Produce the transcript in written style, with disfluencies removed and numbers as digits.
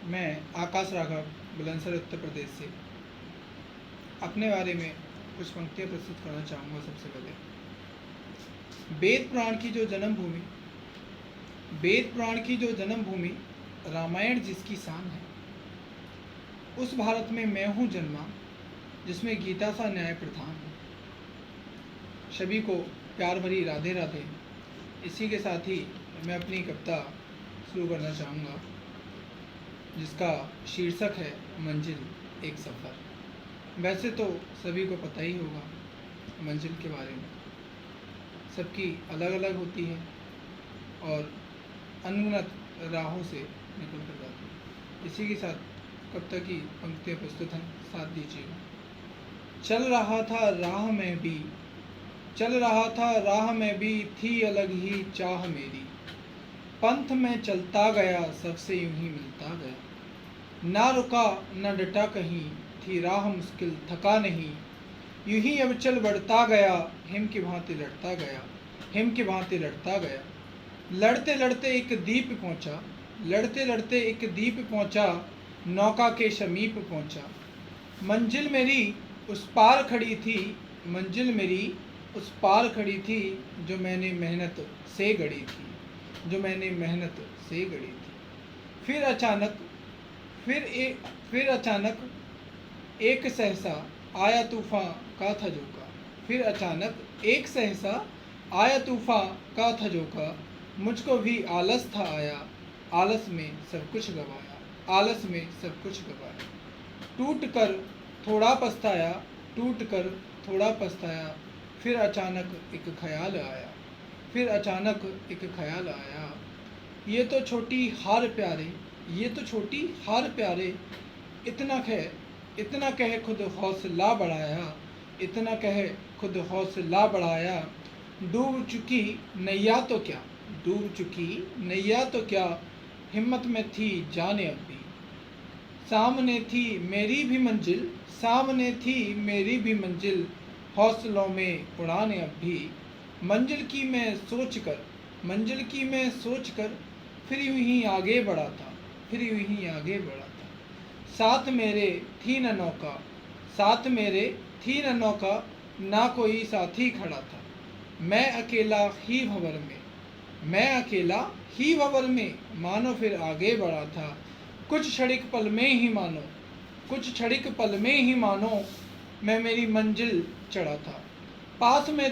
मैं आकाश राघव बुलंदशहर उत्तर प्रदेश से अपने बारे में कुछ पंक्तियाँ प्रस्तुत करना चाहूँगा। सबसे पहले वेद पुराण की जो जन्मभूमि रामायण जिसकी शान है, उस भारत में मैं हूँ जन्मा जिसमें गीता सा न्याय प्रधान है। सभी को प्यार भरी राधे राधे। इसी के साथ ही मैं अपनी कविता शुरू करना चाहूँगा, जिसका शीर्षक है मंजिल एक सफ़र। वैसे तो सभी को पता ही होगा मंजिल के बारे में, सबकी अलग अलग होती है और अनगिनत राहों से निकल कर जाती है। इसी के साथ कविता की पंक्तियाँ प्रस्तुत हैं, साथ दीजिएगा। चल रहा था राह में भी थी अलग ही चाह मेरी, पंथ में चलता गया सबसे यूं ही मिलता गया, ना रुका न डटा कहीं, थी राह मुश्किल थका नहीं, यूं ही अब चल बढ़ता गया, हिम की भांति लड़ता गया। लड़ते लड़ते एक द्वीप पहुंचा, नौका के समीप पहुंचा। मंजिल मेरी उस पार खड़ी थी जो मैंने मेहनत से गढ़ी थी। फिर अचानक एक सहसा आया तूफान का था झोंका, मुझको भी आलस था आया, आलस में सब कुछ गवाया। टूट कर थोड़ा पछताया, फिर अचानक एक ख्याल आया, ये तो छोटी हार प्यारे, इतना कह खुद हौसला बढ़ाया, डूब चुकी नैया तो क्या, हिम्मत में थी जाने अब भी। सामने थी मेरी भी मंजिल, हौसलों में उड़ाने अब भी। मंजिल की मैं सोच कर फिर यूं ही आगे बढ़ा था। साथ मेरे थी न नौका, ना कोई साथी खड़ा था। मैं अकेला ही भंवर में मानो फिर आगे बढ़ा था। कुछ क्षणिक पल में ही मानो मैं मेरी मंजिल चढ़ा था। पास में